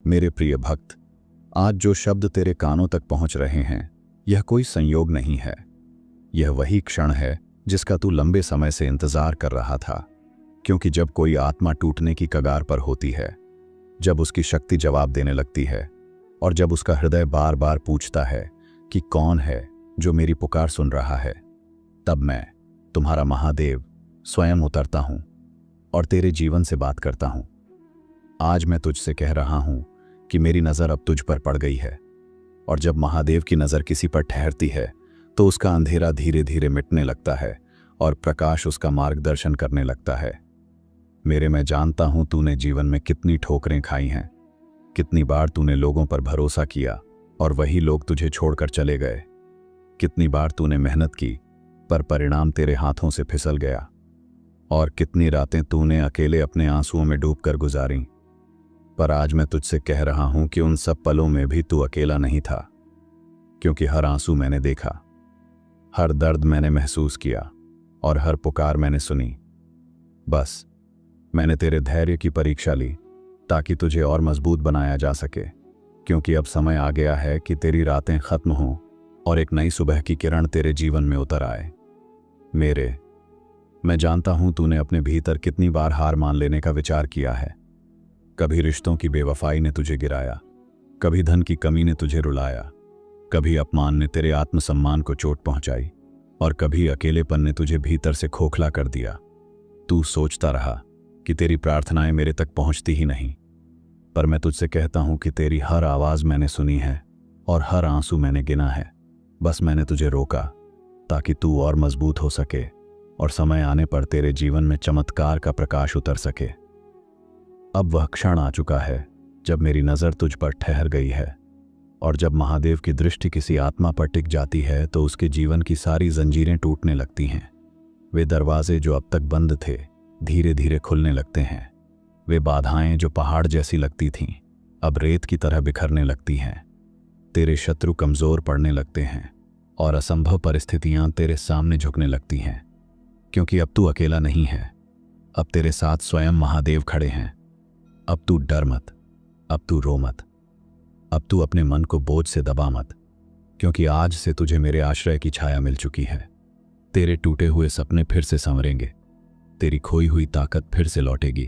मेरे प्रिय भक्त, आज जो शब्द तेरे कानों तक पहुंच रहे हैं, यह कोई संयोग नहीं है। यह वही क्षण है जिसका तू लंबे समय से इंतजार कर रहा था। क्योंकि जब कोई आत्मा टूटने की कगार पर होती है, जब उसकी शक्ति जवाब देने लगती है और जब उसका हृदय बार बार पूछता है कि कौन है जो मेरी पुकार सुन रहा है, तब मैं, तुम्हारा महादेव, स्वयं उतरता हूं और तेरे जीवन से बात करता हूं। आज मैं तुझसे कह रहा हूं कि मेरी नज़र अब तुझ पर पड़ गई है, और जब महादेव की नज़र किसी पर ठहरती है तो उसका अंधेरा धीरे धीरे मिटने लगता है और प्रकाश उसका मार्गदर्शन करने लगता है। मेरे, मैं जानता हूं तूने जीवन में कितनी ठोकरें खाई हैं, कितनी बार तूने लोगों पर भरोसा किया और वही लोग तुझे छोड़कर चले गए। कितनी बार तूने मेहनत की पर परिणाम तेरे हाथों से फिसल गया, और कितनी रातें तूने अकेले अपने आंसुओं में डूबकर गुजारी। पर आज मैं तुझसे कह रहा हूं कि उन सब पलों में भी तू अकेला नहीं था, क्योंकि हर आंसू मैंने देखा, हर दर्द मैंने महसूस किया और हर पुकार मैंने सुनी। बस मैंने तेरे धैर्य की परीक्षा ली ताकि तुझे और मजबूत बनाया जा सके, क्योंकि अब समय आ गया है कि तेरी रातें खत्म हों और एक नई सुबह की किरण तेरे जीवन में उतर आए। मेरे, मैं जानता हूं तूने अपने भीतर कितनी बार हार मान लेने का विचार किया है। कभी रिश्तों की बेवफाई ने तुझे गिराया, कभी धन की कमी ने तुझे रुलाया, कभी अपमान ने तेरे आत्मसम्मान को चोट पहुंचाई और कभी अकेलेपन ने तुझे भीतर से खोखला कर दिया। तू सोचता रहा कि तेरी प्रार्थनाएं मेरे तक पहुंचती ही नहीं, पर मैं तुझसे कहता हूं कि तेरी हर आवाज मैंने सुनी है और हर आंसू मैंने गिना है। बस मैंने तुझे रोका ताकि तू और मजबूत हो सके और समय आने पर तेरे जीवन में चमत्कार का प्रकाश उतर सके। अब वह क्षण आ चुका है जब मेरी नज़र तुझ पर ठहर गई है, और जब महादेव की दृष्टि किसी आत्मा पर टिक जाती है तो उसके जीवन की सारी जंजीरें टूटने लगती हैं। वे दरवाजे जो अब तक बंद थे धीरे धीरे खुलने लगते हैं। वे बाधाएं जो पहाड़ जैसी लगती थीं अब रेत की तरह बिखरने लगती हैं। तेरे शत्रु कमज़ोर पड़ने लगते हैं और असंभव परिस्थितियां तेरे सामने झुकने लगती हैं, क्योंकि अब तू अकेला नहीं है। अब तेरे साथ स्वयं महादेव खड़े हैं। अब तू डर मत, अब तू रो मत, अब तू अपने मन को बोझ से दबा मत, क्योंकि आज से तुझे मेरे आश्रय की छाया मिल चुकी है। तेरे टूटे हुए सपने फिर से संवरेंगे, तेरी खोई हुई ताकत फिर से लौटेगी,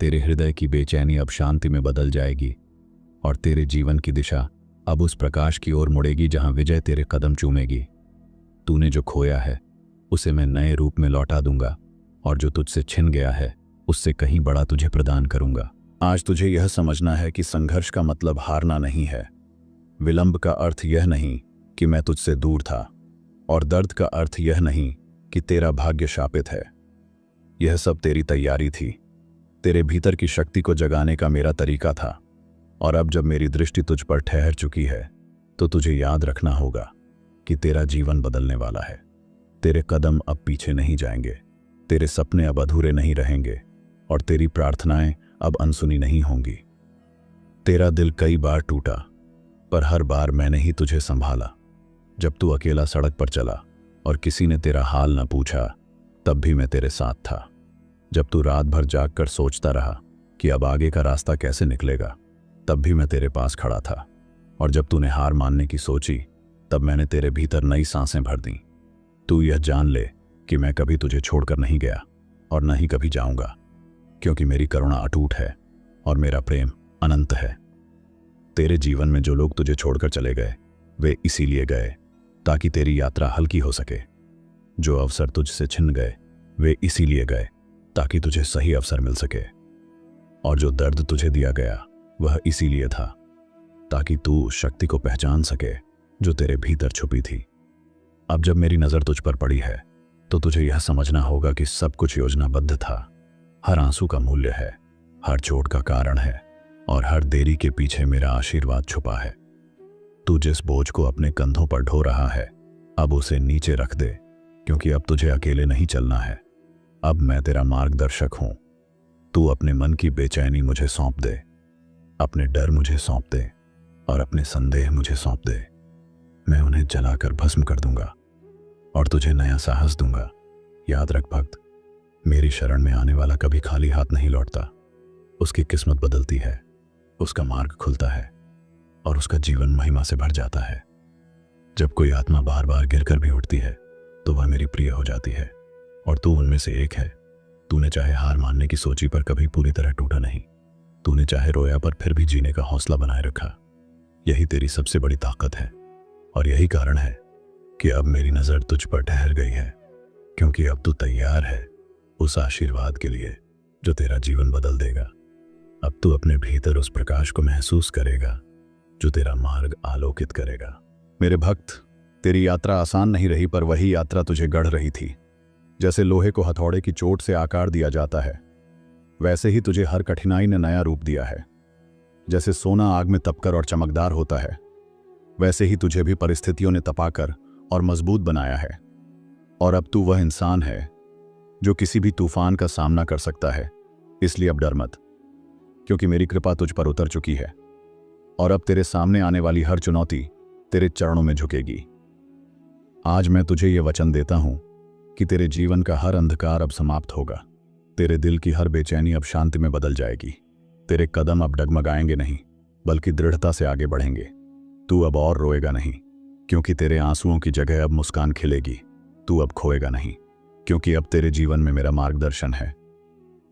तेरे हृदय की बेचैनी अब शांति में बदल जाएगी, और तेरे जीवन की दिशा अब उस प्रकाश की ओर मुड़ेगी जहां विजय तेरे कदम चूमेगी। तूने जो खोया है उसे मैं नए रूप में लौटा दूंगा, और जो तुझसे छिन गया है उससे कहीं बड़ा तुझे प्रदान करूंगा। आज तुझे यह समझना है कि संघर्ष का मतलब हारना नहीं है, विलंब का अर्थ यह नहीं कि मैं तुझसे दूर था, और दर्द का अर्थ यह नहीं कि तेरा भाग्य शापित है। यह सब तेरी तैयारी थी, तेरे भीतर की शक्ति को जगाने का मेरा तरीका था। और अब जब मेरी दृष्टि तुझ पर ठहर चुकी है तो तुझे याद रखना होगा कि तेरा जीवन बदलने वाला है। तेरे कदम अब पीछे नहीं जाएंगे, तेरे सपने अब अधूरे नहीं रहेंगे, और तेरी प्रार्थनाएं अब अनसुनी नहीं होंगी। तेरा दिल कई बार टूटा, पर हर बार मैंने ही तुझे संभाला। जब तू अकेला सड़क पर चला और किसी ने तेरा हाल न पूछा, तब भी मैं तेरे साथ था। जब तू रात भर जागकर सोचता रहा कि अब आगे का रास्ता कैसे निकलेगा, तब भी मैं तेरे पास खड़ा था। और जब तूने हार मानने की सोची, तब मैंने तेरे भीतर नई सांसें भर दी। तू यह जान ले कि मैं कभी तुझे छोड़कर नहीं गया और न ही कभी जाऊंगा, क्योंकि मेरी करुणा अटूट है और मेरा प्रेम अनंत है। तेरे जीवन में जो लोग तुझे छोड़कर चले गए वे इसीलिए गए ताकि तेरी यात्रा हल्की हो सके। जो अवसर तुझसे छिन गए वे इसीलिए गए ताकि तुझे सही अवसर मिल सके। और जो दर्द तुझे दिया गया वह इसीलिए था ताकि तू उस शक्ति को पहचान सके जो तेरे भीतर छुपी थी। अब जब मेरी नज़र तुझ पर पड़ी है तो तुझे यह समझना होगा कि सब कुछ योजनाबद्ध था। हर आंसू का मूल्य है, हर चोट का कारण है, और हर देरी के पीछे मेरा आशीर्वाद छुपा है। तू जिस बोझ को अपने कंधों पर ढो रहा है अब उसे नीचे रख दे, क्योंकि अब तुझे अकेले नहीं चलना है। अब मैं तेरा मार्गदर्शक हूं। तू अपने मन की बेचैनी मुझे सौंप दे, अपने डर मुझे सौंप दे, और अपने संदेह मुझे सौंप दे। मैं उन्हें जलाकर भस्म कर दूंगा और तुझे नया साहस दूंगा। याद रख भक्त, मेरी शरण में आने वाला कभी खाली हाथ नहीं लौटता, उसकी किस्मत बदलती है। उसका मार्ग खुलता है और उसका जीवन महिमा से भर जाता है। जब कोई आत्मा बार बार गिरकर भी उठती है तो वह मेरी प्रिय हो जाती है, और तू उनमें से एक है। तूने चाहे हार मानने की सोची पर कभी पूरी तरह टूटा नहीं। तूने चाहे रोया पर फिर भी जीने का हौसला बनाए रखा। यही तेरी सबसे बड़ी ताकत है, और यही कारण है कि अब मेरी नजर तुझ पर ठहर गई है, क्योंकि अब तू तैयार है उस आशीर्वाद के लिए जो तेरा जीवन बदल देगा। अब तू अपने भीतर उस प्रकाश को महसूस करेगा जो तेरा मार्ग आलोकित करेगा। मेरे भक्त, तेरी यात्रा आसान नहीं रही, पर वही यात्रा तुझे गढ़ रही थी। जैसे लोहे को हथौड़े की चोट से आकार दिया जाता है, वैसे ही तुझे हर कठिनाई ने नया रूप दिया है। जैसे सोना आग में तपकर और चमकदार होता है, वैसे ही तुझे भी परिस्थितियों ने तपाकर और मजबूत बनाया है। और अब तू वह इंसान है जो किसी भी तूफान का सामना कर सकता है। इसलिए अब डर मत, क्योंकि मेरी कृपा तुझ पर उतर चुकी है, और अब तेरे सामने आने वाली हर चुनौती तेरे चरणों में झुकेगी। आज मैं तुझे यह वचन देता हूं कि तेरे जीवन का हर अंधकार अब समाप्त होगा। तेरे दिल की हर बेचैनी अब शांति में बदल जाएगी। तेरे कदम अब डगमगाएंगे नहीं, बल्कि दृढ़ता से आगे बढ़ेंगे। तू अब और रोएगा नहीं, क्योंकि तेरे आंसुओं की जगह अब मुस्कान खिलेगी। तू अब खोएगा नहीं, क्योंकि अब तेरे जीवन में मेरा मार्गदर्शन है।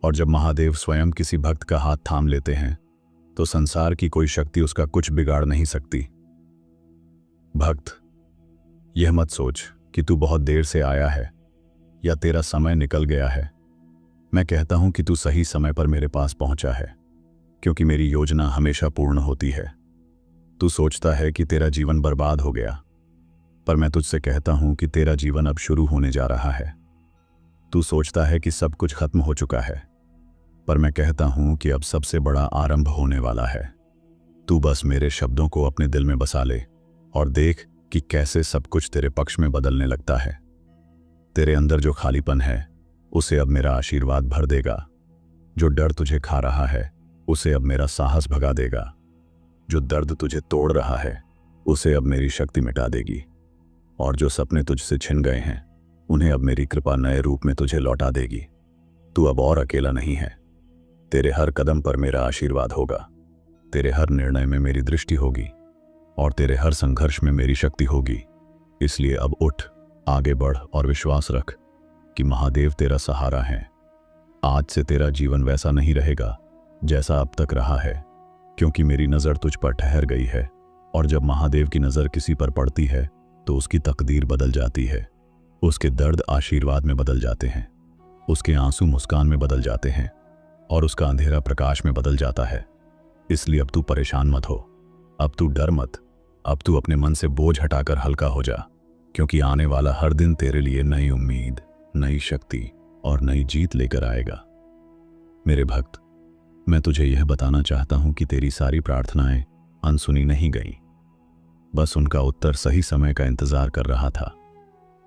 और जब महादेव स्वयं किसी भक्त का हाथ थाम लेते हैं तो संसार की कोई शक्ति उसका कुछ बिगाड़ नहीं सकती। भक्त, यह मत सोच कि तू बहुत देर से आया है या तेरा समय निकल गया है। मैं कहता हूं कि तू सही समय पर मेरे पास पहुंचा है, क्योंकि मेरी योजना हमेशा पूर्ण होती है। तू सोचता है कि तेरा जीवन बर्बाद हो गया, पर मैं तुझसे कहता हूं कि तेरा जीवन अब शुरू होने जा रहा है। तू सोचता है कि सब कुछ खत्म हो चुका है, पर मैं कहता हूं कि अब सबसे बड़ा आरंभ होने वाला है। तू बस मेरे शब्दों को अपने दिल में बसा ले और देख कि कैसे सब कुछ तेरे पक्ष में बदलने लगता है। तेरे अंदर जो खालीपन है उसे अब मेरा आशीर्वाद भर देगा। जो डर तुझे खा रहा है उसे अब मेरा साहस भगा देगा। जो दर्द तुझे तोड़ रहा है उसे अब मेरी शक्ति मिटा देगी। और जो सपने तुझसे छिन गए हैं उन्हें अब मेरी कृपा नए रूप में तुझे लौटा देगी। तू अब और अकेला नहीं है। तेरे हर कदम पर मेरा आशीर्वाद होगा। तेरे हर निर्णय में मेरी दृष्टि होगी, और तेरे हर संघर्ष में मेरी शक्ति होगी। इसलिए अब उठ, आगे बढ़ और विश्वास रख कि महादेव तेरा सहारा है। आज से तेरा जीवन वैसा नहीं रहेगा जैसा अब तक रहा है, क्योंकि मेरी नज़र तुझ पर ठहर गई है। और जब महादेव की नज़र किसी पर पड़ती है तो उसकी तकदीर बदल जाती है। उसके दर्द आशीर्वाद में बदल जाते हैं, उसके आंसू मुस्कान में बदल जाते हैं, और उसका अंधेरा प्रकाश में बदल जाता है। इसलिए अब तू परेशान मत हो, अब तू डर मत। अब तू अपने मन से बोझ हटाकर हल्का हो जा, क्योंकि आने वाला हर दिन तेरे लिए नई उम्मीद, नई शक्ति और नई जीत लेकर आएगा। मेरे भक्त, मैं तुझे यह बताना चाहता हूं कि तेरी सारी प्रार्थनाएं अनसुनी नहीं गईं। बस उनका उत्तर सही समय का इंतजार कर रहा था।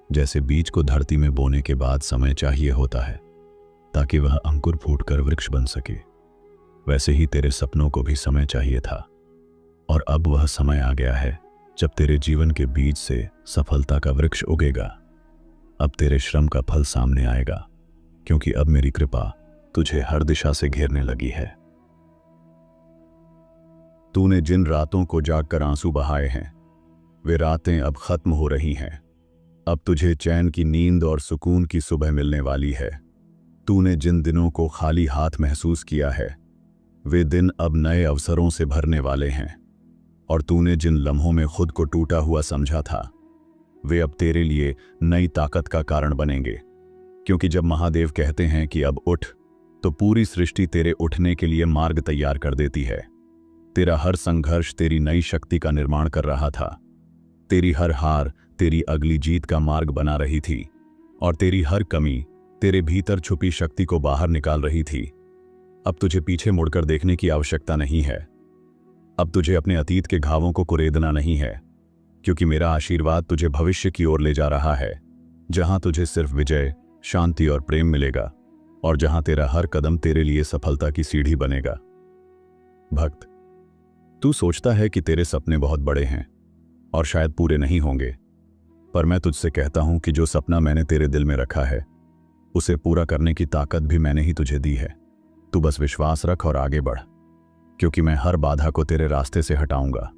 जैसे बीज को धरती में बोने के बाद समय चाहिए होता है ताकि वह अंकुर फूटकर वृक्ष बन सके, वैसे ही तेरे सपनों को भी समय चाहिए था। और अब वह समय आ गया है जब तेरे जीवन के बीज से सफलता का वृक्ष उगेगा। अब तेरे श्रम का फल सामने आएगा, क्योंकि अब मेरी कृपा तुझे हर दिशा से घेरने लगी है। तूने जिन रातों को जागकर आंसू बहाए हैं, वे रातें अब खत्म हो रही हैं। अब तुझे चैन की नींद और सुकून की सुबह मिलने वाली है। तूने जिन दिनों को खाली हाथ महसूस किया है, वे दिन अब नए अवसरों से भरने वाले हैं। और तूने जिन लम्हों में खुद को टूटा हुआ समझा था, वे अब तेरे लिए नई ताकत का कारण बनेंगे। क्योंकि जब महादेव कहते हैं कि अब उठ, तो पूरी सृष्टि तेरे उठने के लिए मार्ग तैयार कर देती है। तेरा हर संघर्ष तेरी नई शक्ति का निर्माण कर रहा था। तेरी हर हार तेरी अगली जीत का मार्ग बना रही थी, और तेरी हर कमी तेरे भीतर छुपी शक्ति को बाहर निकाल रही थी। अब तुझे पीछे मुड़कर देखने की आवश्यकता नहीं है। अब तुझे अपने अतीत के घावों को कुरेदना नहीं है, क्योंकि मेरा आशीर्वाद तुझे भविष्य की ओर ले जा रहा है, जहां तुझे सिर्फ विजय, शांति और प्रेम मिलेगा, और जहां तेरा हर कदम तेरे लिए सफलता की सीढ़ी बनेगा। भक्त, तू सोचता है कि तेरे सपने बहुत बड़े हैं और शायद पूरे नहीं होंगे, पर मैं तुझसे कहता हूं कि जो सपना मैंने तेरे दिल में रखा है, उसे पूरा करने की ताकत भी मैंने ही तुझे दी है। तू बस विश्वास रख और आगे बढ़, क्योंकि मैं हर बाधा को तेरे रास्ते से हटाऊंगा,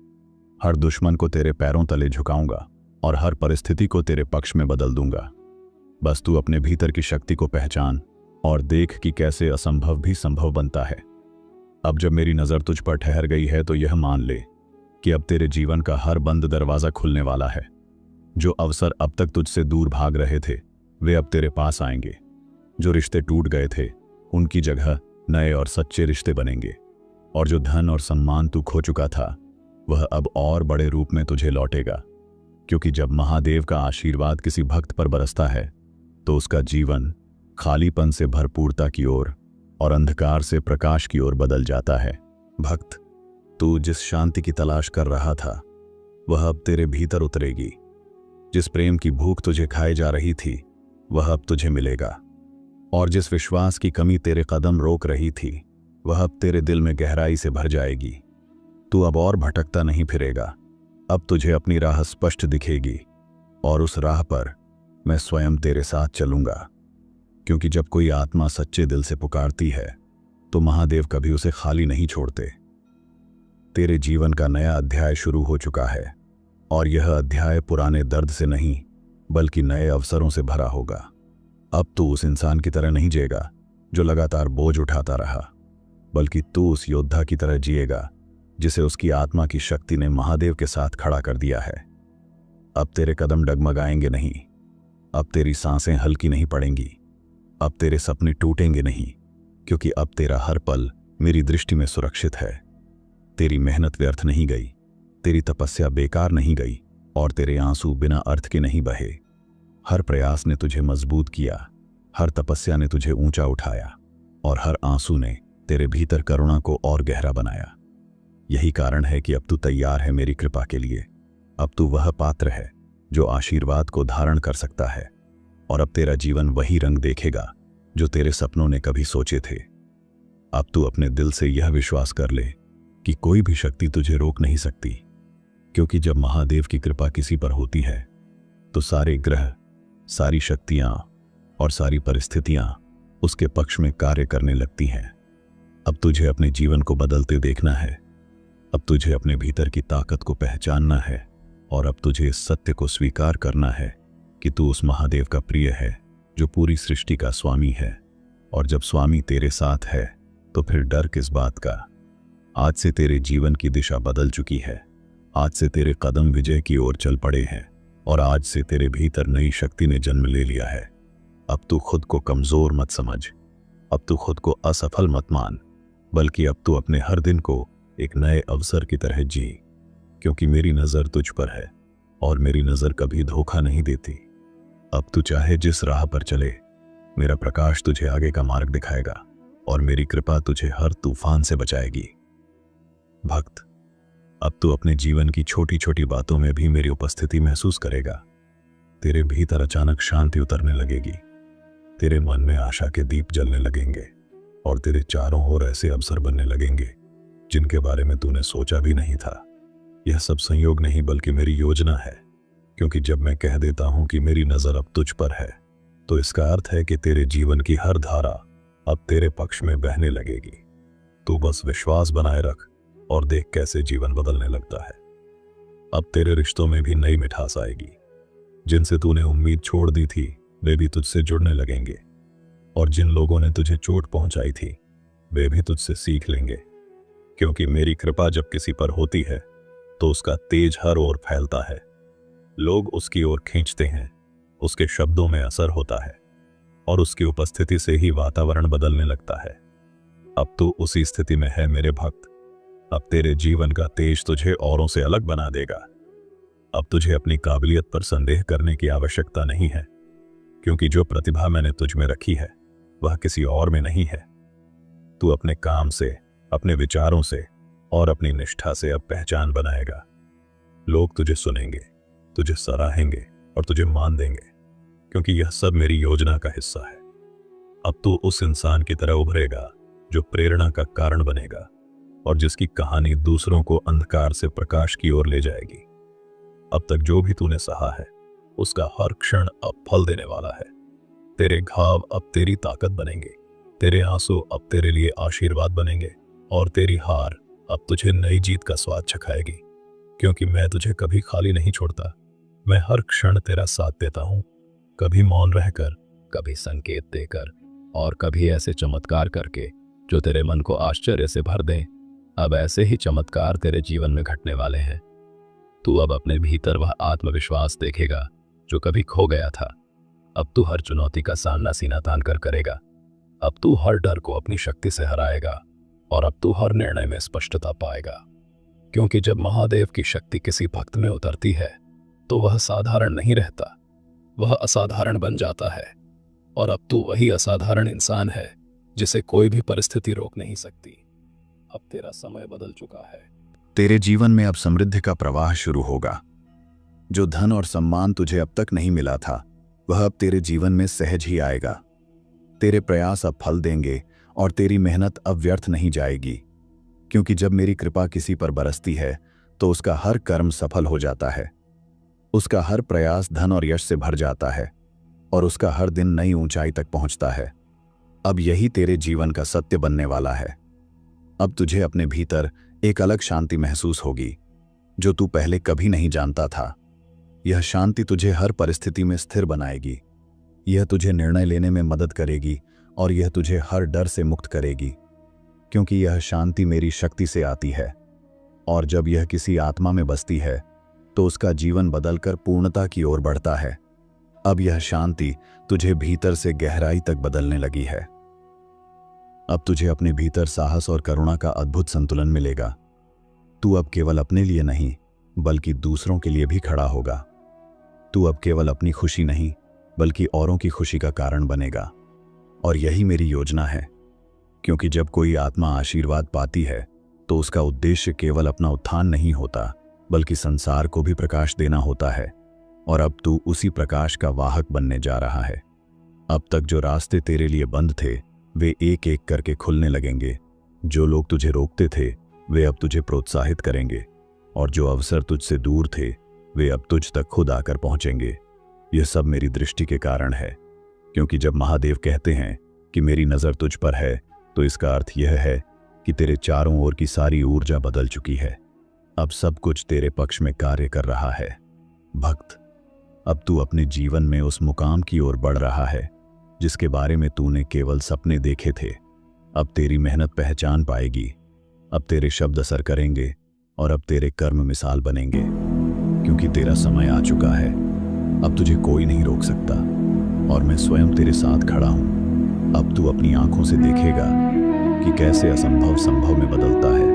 हर दुश्मन को तेरे पैरों तले झुकाऊंगा और हर परिस्थिति को तेरे पक्ष में बदल दूंगा। बस तू अपने भीतर की शक्ति को पहचान और देख कि कैसे असंभव भी संभव बनता है। अब जब मेरी नज़र तुझ पर ठहर गई है तो यह मान ले कि अब तेरे जीवन का हर बंद दरवाज़ा खुलने वाला है। जो अवसर अब तक तुझसे दूर भाग रहे थे वे अब तेरे पास आएंगे। जो रिश्ते टूट गए थे उनकी जगह नए और सच्चे रिश्ते बनेंगे, और जो धन और सम्मान तू खो चुका था वह अब और बड़े रूप में तुझे लौटेगा। क्योंकि जब महादेव का आशीर्वाद किसी भक्त पर बरसता है तो उसका जीवन खालीपन से भरपूरता की ओर और अंधकार से प्रकाश की ओर बदल जाता है। भक्त, तू जिस शांति की तलाश कर रहा था वह अब तेरे भीतर उतरेगी। जिस प्रेम की भूख तुझे खाए जा रही थी वह अब तुझे मिलेगा, और जिस विश्वास की कमी तेरे कदम रोक रही थी वह अब तेरे दिल में गहराई से भर जाएगी। तू अब और भटकता नहीं फिरेगा। अब तुझे अपनी राह स्पष्ट दिखेगी, और उस राह पर मैं स्वयं तेरे साथ चलूंगा। क्योंकि जब कोई आत्मा सच्चे दिल से पुकारती है तो महादेव कभी उसे खाली नहीं छोड़ते। तेरे जीवन का नया अध्याय शुरू हो चुका है, और यह अध्याय पुराने दर्द से नहीं बल्कि नए अवसरों से भरा होगा। अब तू उस इंसान की तरह नहीं जिएगा जो लगातार बोझ उठाता रहा, बल्कि तू उस योद्धा की तरह जिएगा जिसे उसकी आत्मा की शक्ति ने महादेव के साथ खड़ा कर दिया है। अब तेरे कदम डगमगाएंगे नहीं, अब तेरी सांसें हल्की नहीं पड़ेंगी, अब तेरे सपने टूटेंगे नहीं, क्योंकि अब तेरा हर पल मेरी दृष्टि में सुरक्षित है। तेरी मेहनत व्यर्थ नहीं गई, तेरी तपस्या बेकार नहीं गई, और तेरे आंसू बिना अर्थ के नहीं बहे। हर प्रयास ने तुझे मजबूत किया, हर तपस्या ने तुझे ऊंचा उठाया, और हर आंसू ने तेरे भीतर करुणा को और गहरा बनाया। यही कारण है कि अब तू तैयार है मेरी कृपा के लिए। अब तू वह पात्र है जो आशीर्वाद को धारण कर सकता है, और अब तेरा जीवन वही रंग देखेगा जो तेरे सपनों ने कभी सोचे थे। अब तू अपने दिल से यह विश्वास कर ले कि कोई भी शक्ति तुझे रोक नहीं सकती, क्योंकि जब महादेव की कृपा किसी पर होती है तो सारे ग्रह, सारी शक्तियां और सारी परिस्थितियां उसके पक्ष में कार्य करने लगती हैं। अब तुझे अपने जीवन को बदलते देखना है, अब तुझे अपने भीतर की ताकत को पहचानना है, और अब तुझे इस सत्य को स्वीकार करना है कि तू उस महादेव का प्रिय है जो पूरी सृष्टि का स्वामी है। और जब स्वामी तेरे साथ है तो फिर डर किस बात का। आज से तेरे जीवन की दिशा बदल चुकी है, आज से तेरे कदम विजय की ओर चल पड़े हैं, और आज से तेरे भीतर नई शक्ति ने जन्म ले लिया है। अब तू खुद को कमजोर मत समझ, अब तू खुद को असफल मत मान, बल्कि अब तू अपने हर दिन को एक नए अवसर की तरह जी। क्योंकि मेरी नज़र तुझ पर है, और मेरी नज़र कभी धोखा नहीं देती। अब तू चाहे जिस राह पर चले, मेरा प्रकाश तुझे आगे का मार्ग दिखाएगा, और मेरी कृपा तुझे हर तूफान से बचाएगी। भक्त, अब तू अपने जीवन की छोटी छोटी बातों में भी मेरी उपस्थिति महसूस करेगा। तेरे भीतर अचानक शांति उतरने लगेगी, तेरे मन में आशा के दीप जलने लगेंगे, और तेरे चारों ओर ऐसे अवसर बनने लगेंगे जिनके बारे में तूने सोचा भी नहीं था। यह सब संयोग नहीं बल्कि मेरी योजना है, क्योंकि जब मैं कह देता हूं कि मेरी नजर अब तुझ पर है तो इसका अर्थ है कि तेरे जीवन की हर धारा अब तेरे पक्ष में बहने लगेगी। तू बस विश्वास बनाए रख और देख कैसे जीवन बदलने लगता है। अब तेरे रिश्तों में भी नई मिठास आएगी। जिनसे तूने उम्मीद छोड़ दी थी वे भी तुझसे जुड़ने लगेंगे, और जिन लोगों ने तुझे चोट पहुंचाई थी वे भी तुझसे सीख लेंगे। क्योंकि मेरी कृपा जब किसी पर होती है तो उसका तेज हर ओर फैलता है, लोग उसकी ओर खींचते हैं, उसके शब्दों में असर होता है, और उसकी उपस्थिति से ही वातावरण बदलने लगता है। अब तू उसी स्थिति में है मेरे भक्त। अब तेरे जीवन का तेज तुझे औरों से अलग बना देगा। अब तुझे अपनी काबिलियत पर संदेह करने की आवश्यकता नहीं है, क्योंकि जो प्रतिभा मैंने तुझ में रखी है वह किसी और में नहीं है। तू अपने काम से, अपने विचारों से और अपनी निष्ठा से अब पहचान बनाएगा। लोग तुझे सुनेंगे, तुझे सराहेंगे और तुझे मान देंगे, क्योंकि यह सब मेरी योजना का हिस्सा है। अब तू उस इंसान की तरह उभरेगा जो प्रेरणा का कारण बनेगा और जिसकी कहानी दूसरों को अंधकार से प्रकाश की ओर ले जाएगी। अब तक जो भी तूने सहा है उसका हर क्षण अब फल देने वाला है। तेरे घाव अब तेरी ताकत बनेंगे, तेरे आंसू अब तेरे लिए आशीर्वाद बनेंगे, और तेरी हार अब तुझे नई जीत का स्वाद चखाएगी, क्योंकि मैं तुझे कभी खाली नहीं छोड़ता। मैं हर क्षण तेरा साथ देता हूँ, कभी मौन रहकर, कभी संकेत देकर, और कभी ऐसे चमत्कार करके जो तेरे मन को आश्चर्य से भर दें। अब ऐसे ही चमत्कार तेरे जीवन में घटने वाले हैं। तू अब अपने भीतर वह आत्मविश्वास देखेगा जो कभी खो गया था। अब तू हर चुनौती का सामना सीना तान कर करेगा। अब तू हर डर को अपनी शक्ति से हराएगा, और अब तू हर निर्णय में स्पष्टता पाएगा। क्योंकि जब महादेव की शक्ति किसी भक्त में उतरती है तो वह साधारण नहीं रहता, वह असाधारण बन जाता है। और अब तू वही असाधारण इंसान है जिसे कोई भी परिस्थिति रोक नहीं सकती। अब तेरा समय बदल चुका है। तेरे जीवन में अब समृद्धि का प्रवाह शुरू होगा। जो धन और सम्मान तुझे अब तक नहीं मिला था, वह अब तेरे जीवन में सहज ही आएगा। तेरे प्रयास अब फल देंगे और तेरी मेहनत अब व्यर्थ नहीं जाएगी। क्योंकि जब मेरी कृपा किसी पर बरसती है तो उसका हर कर्म सफल हो जाता है, उसका हर प्रयास धन और यश से भर जाता है, और उसका हर दिन नई ऊंचाई तक पहुंचता है। अब यही तेरे जीवन का सत्य बनने वाला है। अब तुझे अपने भीतर एक अलग शांति महसूस होगी जो तू पहले कभी नहीं जानता था। यह शांति तुझे हर परिस्थिति में स्थिर बनाएगी। यह तुझे निर्णय लेने में मदद करेगी और यह तुझे हर डर से मुक्त करेगी, क्योंकि यह शांति मेरी शक्ति से आती है। और जब यह किसी आत्मा में बसती है तो उसका जीवन बदलकर पूर्णता की ओर बढ़ता है। अब यह शांति तुझे भीतर से गहराई तक बदलने लगी है। अब तुझे अपने भीतर साहस और करुणा का अद्भुत संतुलन मिलेगा। तू अब केवल अपने लिए नहीं बल्कि दूसरों के लिए भी खड़ा होगा। तू अब केवल अपनी खुशी नहीं बल्कि औरों की खुशी का कारण बनेगा। और यही मेरी योजना है, क्योंकि जब कोई आत्मा आशीर्वाद पाती है तो उसका उद्देश्य केवल अपना उत्थान नहीं होता बल्कि संसार को भी प्रकाश देना होता है। और अब तू उसी प्रकाश का वाहक बनने जा रहा है। अब तक जो रास्ते तेरे लिए बंद थे वे एक एक करके खुलने लगेंगे। जो लोग तुझे रोकते थे वे अब तुझे प्रोत्साहित करेंगे, और जो अवसर तुझसे दूर थे वे अब तुझ तक खुद आकर पहुंचेंगे। यह सब मेरी दृष्टि के कारण है, क्योंकि जब महादेव कहते हैं कि मेरी नज़र तुझ पर है तो इसका अर्थ यह है कि तेरे चारों ओर की सारी ऊर्जा बदल चुकी है। अब सब कुछ तेरे पक्ष में कार्य कर रहा है। भक्त, अब तू अपने जीवन में उस मुकाम की ओर बढ़ रहा है जिसके बारे में तूने केवल सपने देखे थे। अब तेरी मेहनत पहचान पाएगी, अब तेरे शब्द असर करेंगे और अब तेरे कर्म मिसाल बनेंगे, क्योंकि तेरा समय आ चुका है। अब तुझे कोई नहीं रोक सकता और मैं स्वयं तेरे साथ खड़ा हूं। अब तू अपनी आंखों से देखेगा कि कैसे असंभव संभव में बदलता है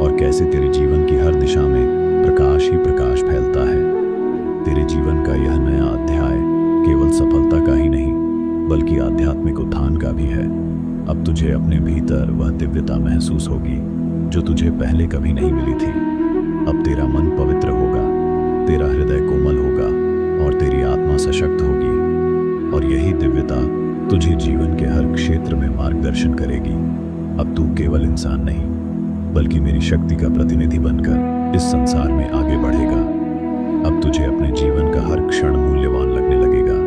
और कैसे तेरे जीवन की हर दिशा में प्रकाश ही प्रकाश फैलता है। तेरे जीवन का यह नया अध्याय केवल सफलता का ही नहीं बल्कि आध्यात्मिक उत्थान का भी है। अब तुझे अपने भीतर वह दिव्यता महसूस होगी जो तुझे पहले कभी नहीं मिली थी। अब तेरा मन पवित्र होगा, तेरा हृदय कोमल होगा और तेरी आत्मा सशक्त होगी, और यही दिव्यता तुझे जीवन के हर क्षेत्र में मार्गदर्शन करेगी। अब तू केवल इंसान नहीं बल्कि मेरी शक्ति का प्रतिनिधि बनकर इस संसार में आगे बढ़ेगा। अब तुझे अपने जीवन का हर क्षण मूल्यवान लगने लगेगा।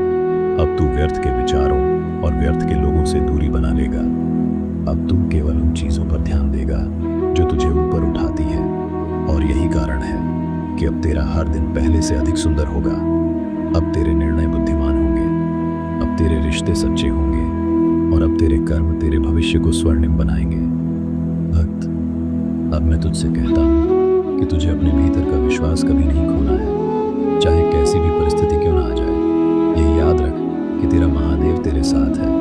अब तू व्यर्थ के विचारों और व्यर्थ के लोगों से दूरी बना लेगा। अब तू केवल उन चीजों पर ध्यान देगा जो तुझे ऊपर उठाती है, और यही कारण है कि अब तेरा हर दिन पहले से अधिक सुंदर होगा। अब तेरे निर्णय बुद्धिमान होंगे, अब तेरे रिश्ते सच्चे होंगे, और अब तेरे कर्म तेरे भविष्य को स्वर्णिम बनाएंगे। भक्त, अब मैं तुझसे कहता हूँ कि तुझे अपने भीतर का विश्वास कभी नहीं खोना है, चाहे कैसी भी परिस्थिति क्यों ना आ जाए। यही याद रख कि तेरा महादेव तेरे साथ है।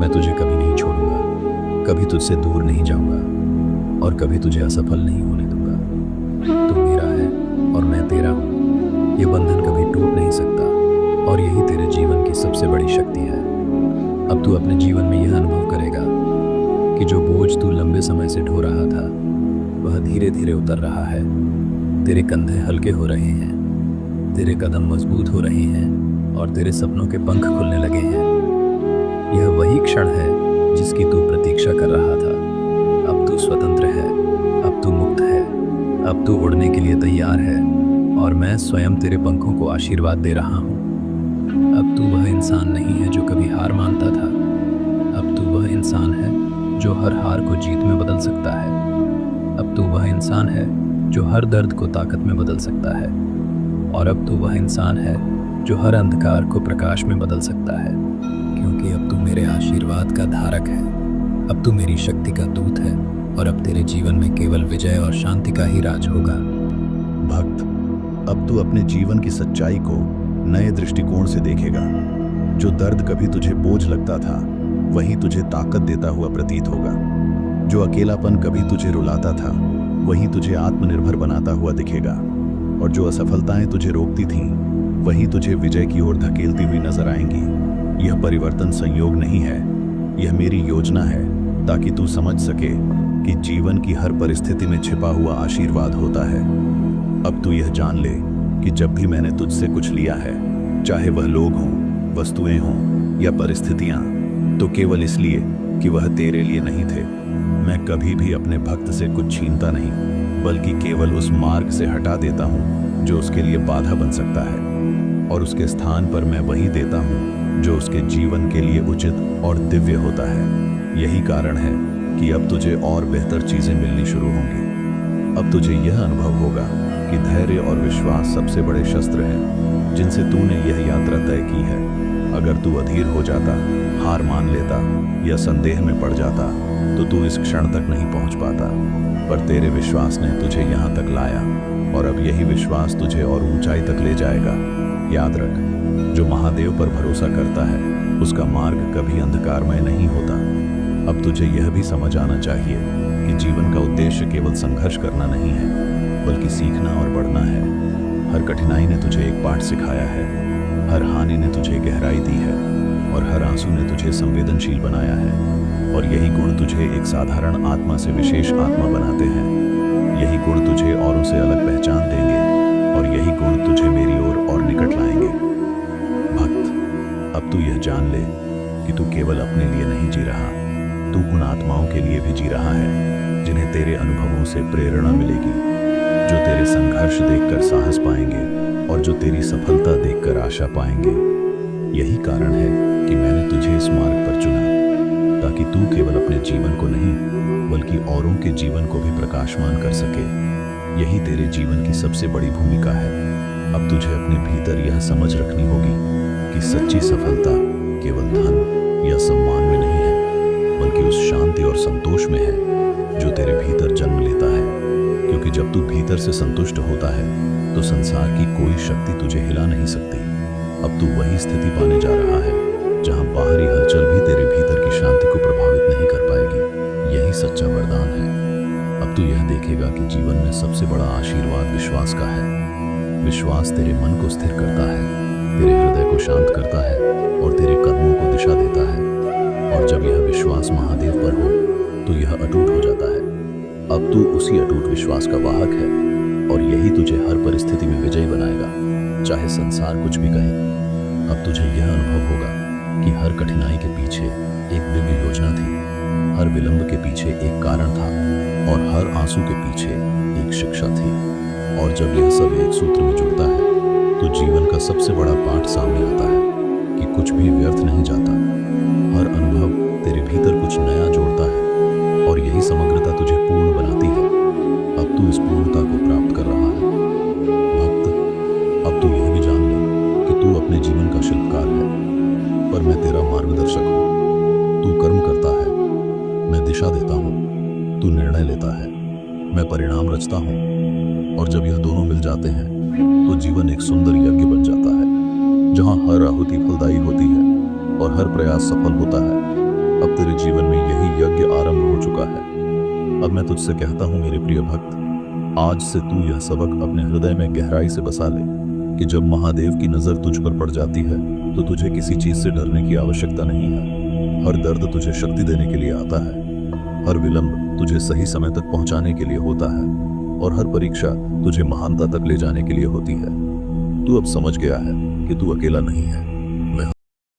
मैं तुझे कभी नहीं छोड़ूंगा, कभी तुझसे दूर नहीं जाऊंगा और कभी तुझे असफल नहीं होने दूंगा। तू मेरा है और मैं तेरा हूँ। ये बंधन कभी टूट नहीं सकता, और यही तेरे जीवन की सबसे बड़ी शक्ति है। अब तू अपने जीवन में यह अनुभव करेगा कि जो बोझ तू लंबे समय से ढो रहा था वह धीरे धीरे उतर रहा है। तेरे कंधे हल्के हो रहे हैं, तेरे कदम मजबूत हो रहे हैं और तेरे सपनों के पंख खुलने लगे हैं। यह वही क्षण है जिसकी तू प्रतीक्षा कर रहा था। अब तू स्वतंत्र है, अब तू मुक्त है, अब तू उड़ने के लिए तैयार है, और मैं स्वयं तेरे पंखों को आशीर्वाद दे रहा हूँ। अब तू वह इंसान नहीं है जो कभी हार मानता था। अब तू वह इंसान है जो हर हार को जीत में बदल सकता है। अब तू वह इंसान है जो हर दर्द को ताकत में बदल सकता है, और अब तू वह इंसान है जो हर अंधकार को प्रकाश में बदल सकता है, क्योंकि अब तू मेरे आशीर्वाद का धारक है। अब तू मेरी शक्ति का दूत है, और अब तेरे जीवन में केवल विजय और शांति का ही राज होगा। भक्त, अब तू अपने जीवन की सच्चाई को नए दृष्टिकोण से देखेगा। जो दर्द कभी तुझे बोझ लगता था, वही तुझे ताकत देता हुआ प्रतीत होगा। जो अकेलापन कभी तुझे रुलाता था, वही तुझे आत्मनिर्भर बनाता हुआ दिखेगा। और जो असफलताएं तुझे रोकती थीं, वही तुझे विजय की ओर धकेलती हुई नजर आएंगी। यह परिवर्तन संयोग नहीं है, यह मेरी योजना है, ताकि तू समझ सके कि जीवन की हर परिस्थिति में छिपा हुआ आशीर्वाद होता है। अब तू यह जान ले कि जब भी मैंने तुझसे कुछ लिया है, चाहे वह लोग हों, वस्तुएं हों या परिस्थितियां, तो केवल इसलिए कि वह तेरे लिए नहीं थे। मैं कभी भी अपने भक्त से कुछ छीनता नहीं, बल्कि केवल उस मार्ग से हटा देता हूं जो उसके लिए बाधा बन सकता है, और उसके स्थान पर मैं वही देता हूं जो उसके जीवन के लिए उचित और दिव्य होता है। यही कारण है कि अब तुझे और बेहतर चीजें मिलनी शुरू होंगी। अब तुझे यह अनुभव होगा कि धैर्य और विश्वास सबसे बड़े शस्त्र हैं जिनसे तूने यह यात्रा तय की है। अगर तू अधीर हो जाता, हार मान लेता या संदेह में पड़ जाता, तो तू इस क्षण तक नहीं पहुंच पाता। पर तेरे विश्वास ने तुझे यहां तक लाया, और अब यही विश्वास तुझे और ऊंचाई तक ले जाएगा। याद रख, जो महादेव पर भरोसा करता है, उसका मार्ग कभी अंधकारमय नहीं होता। अब तुझे यह भी समझ आना चाहिए कि जीवन का उद्देश्य केवल संघर्ष करना नहीं है, बल्कि सीखना और बढ़ना है। हर कठिनाई ने तुझे एक पाठ सिखाया है, हर हानि ने तुझे गहराई दी है, और हर आंसू ने तुझे संवेदनशील बनाया है। और यही गुण तुझे एक साधारण आत्मा से विशेष आत्मा बनाते हैं। यही गुण तुझे औरों से अलग पहचान देंगे, और यही गुण तुझे मेरी ओर और निकट लाएंगे। भक्त, अब तू यह जान ले कि तू केवल अपने लिए नहीं जी रहा, तू उन आत्माओं के लिए भी जी रहा है जिन्हें तेरे अनुभवों से प्रेरणा मिलेगी, जो तेरे संघर्ष देखकर साहस पाएंगे और जो तेरी सफलता देखकर आशा पाएंगे। यही कारण है कि मैंने तुझे इस मार्ग पर चुना, ताकि तू केवल अपने जीवन को नहीं, बल्कि औरों के जीवन को भी प्रकाशमान कर सके। यही तेरे जीवन की सबसे बड़ी भूमिका है। अब तुझे अपने भीतर यह समझ रखनी होगी कि सच्ची सफलता केवल धन या सम्मान में नहीं है, बल्कि उस शांति और संतोष में है जो तेरे भीतर जन्म लेता है। क्योंकि जब तू भीतर से संतुष्ट होता है, तो संसार की कोई शक्ति तुझे हिला नहीं सकती। अब तू वही स्थिति पाने जा रहा है जहां बाहरी हलचल भी तेरे भीतर की शांति को प्रभावित नहीं कर पाएगी। यही सच्चा वरदान है। अब तू यह देखेगा कि जीवन में सबसे बड़ा आशीर्वाद विश्वास का है। विश्वास तेरे मन को स्थिर करता है, तेरे हृदय को शांत करता है, और तेरे कर्मों को दिशा देता है। और जब यह विश्वास महादेव पर हो, तो यह अटूट हो जाता है। अब तू उसी अटूट विश्वास का वाहक है, और यही तुझे हर परिस्थिति में विजयी बनाएगा, चाहे संसार कुछ भी कहे। अब तुझे यह अनुभव होगा कि हर कठिनाई के पीछे एक दिव्य योजना थी, हर विलंब के पीछे एक कारण था, और हर आंसू के पीछे एक शिक्षा थी। और जब यह सब एक सूत्र में जुड़ता है, तो जीवन का सबसे बड़ा पाठ सामने आता है कि कुछ भी व्यर्थ नहीं जाता। हर अनुभव तेरे भीतर कुछ नया जोड़ता है, और यही समग्रता तुझे पूर्ण बनाती है। अब तू इस पूर्णता को प्राप्त कर रहा है। भक्त, अब तू यह भी जान ले कि तू अपने जीवन का शिल्पकार है, पर मैं तेरा मार्गदर्शक हूँ। तू कर्म करता है, मैं दिशा देता हूँ। तू निर्णय लेता है, मैं परिणाम रचता हूँ। और जब यह दोनों मिल जाते हैं, तो जीवन एक सुंदर यज्ञ बन जाता है, जहाँ हर आहुति फलदायी होती है और हर प्रयास सफल होता है। अब तेरे जीवन में यही यज्ञ आरंभ हो चुका है। अब मैं तुझसे कहता हूँ मेरे प्रिय भक्त, आज से तू यह सबक अपने हृदय में गहराई से बसा ले कि जब महादेव की नजर तुझ पर पड़ जाती है, तो तुझे किसी चीज से डरने की आवश्यकता नहीं है। हर दर्द तुझे शक्ति देने के लिए आता है, हर विलंब तुझे सही समय तक पहुंचाने के लिए होता है, और हर परीक्षा तुझे महानता तक ले जाने के लिए होती है। तू अब समझ गया है कि तू अकेला नहीं है।